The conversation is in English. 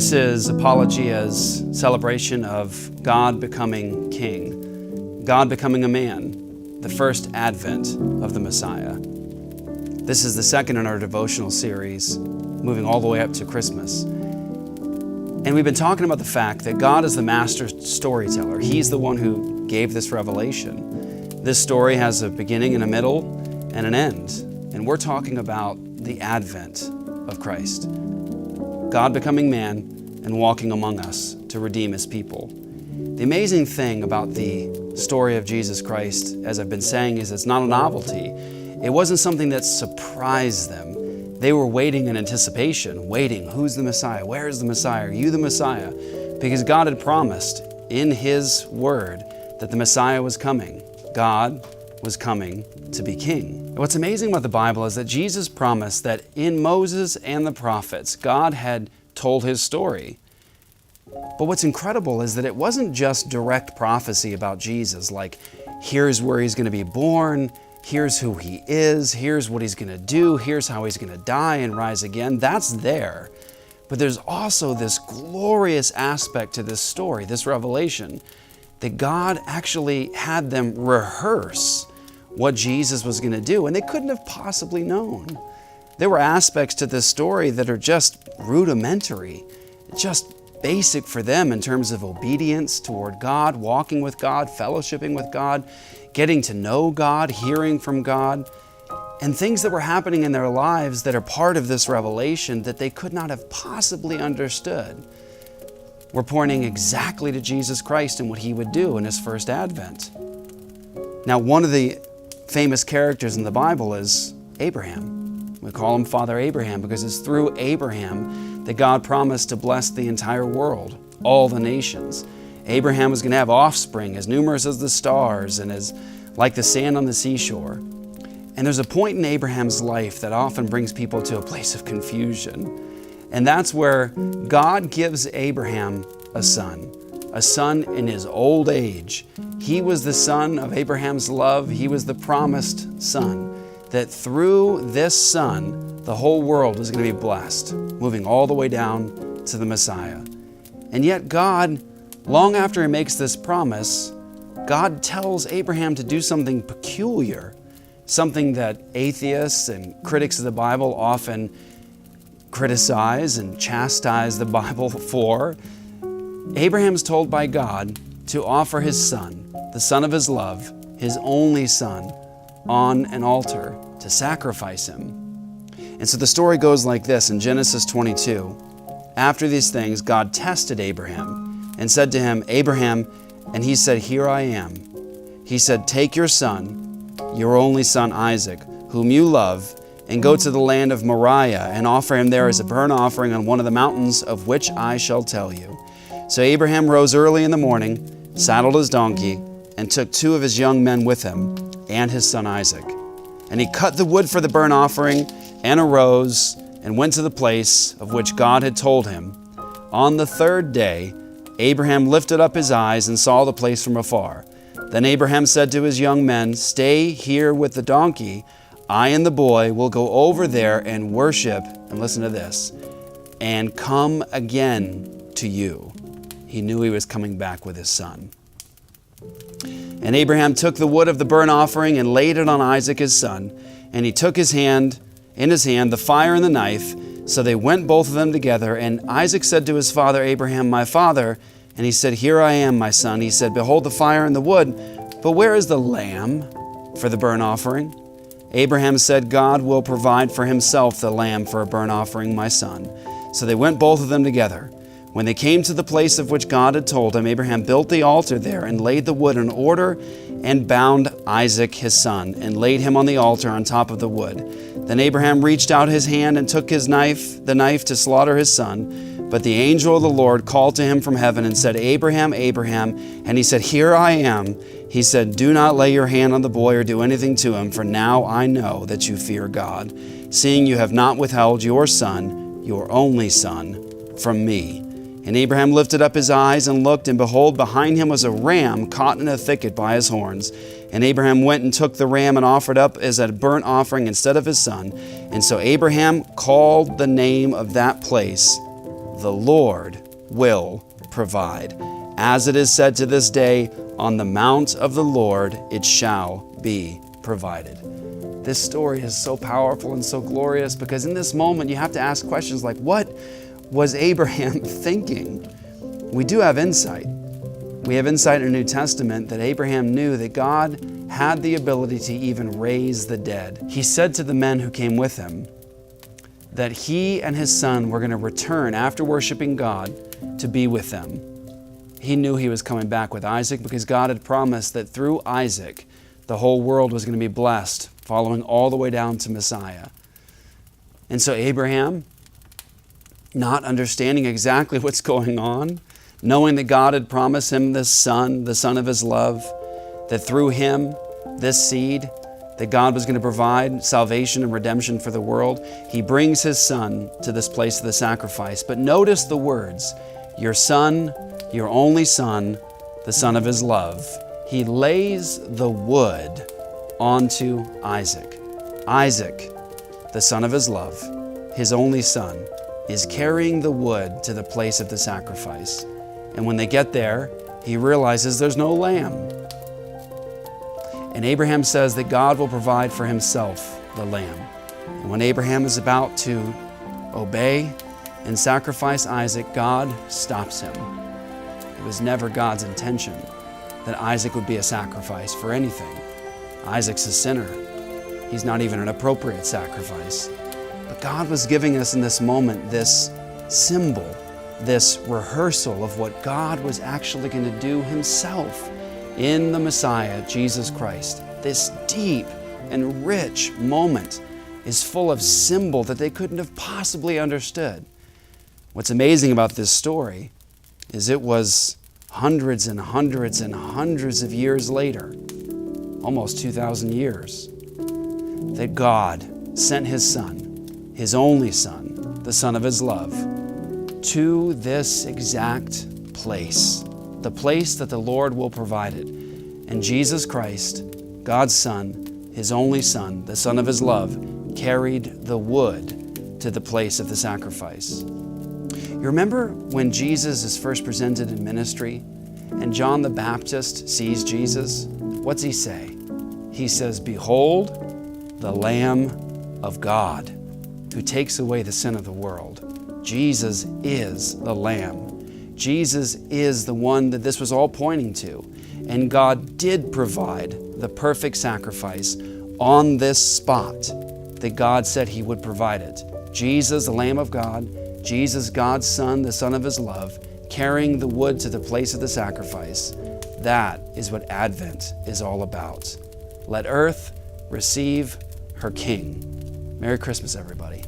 This is Apologia's celebration of God becoming king, God becoming a man, the first advent of the Messiah. This is the second in our devotional series, moving all the way up to Christmas. And we've been talking about the fact that God is the master storyteller. He's the one who gave this revelation. This story has a beginning and a middle and an end. And we're talking about the advent of Christ. God becoming man and walking among us to redeem His people. The amazing thing about the story of Jesus Christ, as I've been saying, is it's not a novelty. It wasn't something that surprised them. They were waiting in anticipation, waiting, who's the Messiah? Where is the Messiah? Are you the Messiah? Because God had promised in His Word that the Messiah was coming. God was coming to be king. What's amazing about the Bible is that Jesus promised that in Moses and the prophets, God had told His story. But what's incredible is that it wasn't just direct prophecy about Jesus, like here's where He's going to be born, here's who He is, here's what He's going to do, here's how He's going to die and rise again. That's there. But there's also this glorious aspect to this story, this revelation, that God actually had them rehearse what Jesus was going to do, and they couldn't have possibly known. There were aspects to this story that are just rudimentary, just basic for them in terms of obedience toward God, walking with God, fellowshipping with God, getting to know God, hearing from God, and things that were happening in their lives that are part of this revelation that they could not have possibly understood. We're pointing exactly to Jesus Christ and what He would do in His first advent. Now, one of the famous characters in the Bible is Abraham. We call him Father Abraham because it's through Abraham that God promised to bless the entire world, all the nations. Abraham was going to have offspring as numerous as the stars and as like the sand on the seashore. And there's a point in Abraham's life that often brings people to a place of confusion. And that's where God gives Abraham a son in his old age. He was the son of Abraham's love. He was the promised son, that through this son, the whole world is going to be blessed, moving all the way down to the Messiah. And yet God, long after He makes this promise, God tells Abraham to do something peculiar, something that atheists and critics of the Bible often criticize and chastise the Bible for. Abraham's told by God to offer his son, the son of his love, his only son, on an altar to sacrifice him. And so the story goes like this in Genesis 22. After these things, God tested Abraham and said to him, Abraham, and he said, here I am. He said, take your son, your only son Isaac, whom you love, and go to the land of Moriah and offer him there as a burnt offering on one of the mountains of which I shall tell you. So Abraham rose early in the morning, saddled his donkey, and took 2 of his young men with him and his son Isaac. And he cut the wood for the burnt offering and arose and went to the place of which God had told him. On the 3rd day, Abraham lifted up his eyes and saw the place from afar. Then Abraham said to his young men, stay here with the donkey. I and the boy will go over there and worship, and listen to this, and come again to you. He knew he was coming back with his son. And Abraham took the wood of the burnt offering and laid it on Isaac his son, and he took in his hand the fire and the knife. So they went both of them together, and Isaac said to his father Abraham, my father, and he said, here I am, my son. He said, behold the fire and the wood, but where is the lamb for the burnt offering? Abraham said, God will provide for Himself the lamb for a burnt offering, my son. So they went both of them together. When they came to the place of which God had told him, Abraham built the altar there and laid the wood in order and bound Isaac his son and laid him on the altar on top of the wood. Then Abraham reached out his hand and took the knife to slaughter his son. But the angel of the Lord called to him from heaven and said, Abraham, Abraham. And he said, here I am. He said, do not lay your hand on the boy or do anything to him, for now I know that you fear God, seeing you have not withheld your son, your only son, from me. And Abraham lifted up his eyes and looked, and behold, behind him was a ram caught in a thicket by his horns. And Abraham went and took the ram and offered up as a burnt offering instead of his son. And so Abraham called the name of that place, the Lord will provide. As it is said to this day, on the mount of the Lord it shall be provided. This story is so powerful and so glorious because in this moment you have to ask questions like, what was Abraham thinking? We do have insight. We have insight in the New Testament that Abraham knew that God had the ability to even raise the dead. He said to the men who came with him that he and his son were going to return after worshiping God to be with them. He knew he was coming back with Isaac because God had promised that through Isaac, the whole world was going to be blessed, following all the way down to Messiah. And so Abraham, not understanding exactly what's going on, knowing that God had promised him this son, the son of his love, that through him, this seed, that God was going to provide salvation and redemption for the world, he brings his son to this place of the sacrifice. But notice the words, your son, your only son, the son of his love. He lays the wood onto Isaac. Isaac, the son of his love, his only son, is carrying the wood to the place of the sacrifice. And when they get there, he realizes there's no lamb. And Abraham says that God will provide for himself the lamb. And when Abraham is about to obey and sacrifice Isaac, God stops him. It was never God's intention that Isaac would be a sacrifice for anything. Isaac's a sinner. He's not even an appropriate sacrifice. But God was giving us in this moment this symbol, this rehearsal of what God was actually going to do himself in the Messiah, Jesus Christ. This deep and rich moment is full of symbol that they couldn't have possibly understood. What's amazing about this story is it was hundreds and hundreds and hundreds of years later, almost 2,000 years, that God sent his Son, his only Son, the Son of his love, to this exact place, the place that the Lord will provide it. And Jesus Christ, God's Son, his only Son, the Son of his love, carried the wood to the place of the sacrifice. You remember when Jesus is first presented in ministry and John the Baptist sees Jesus? What's he say? He says, "Behold, the Lamb of God who takes away the sin of the world." Jesus is the Lamb. Jesus is the one that this was all pointing to. And God did provide the perfect sacrifice on this spot that God said he would provide it. Jesus, the Lamb of God, Jesus, God's Son, the Son of his love, carrying the wood to the place of the sacrifice. That is what Advent is all about. Let earth receive her King. Merry Christmas, everybody.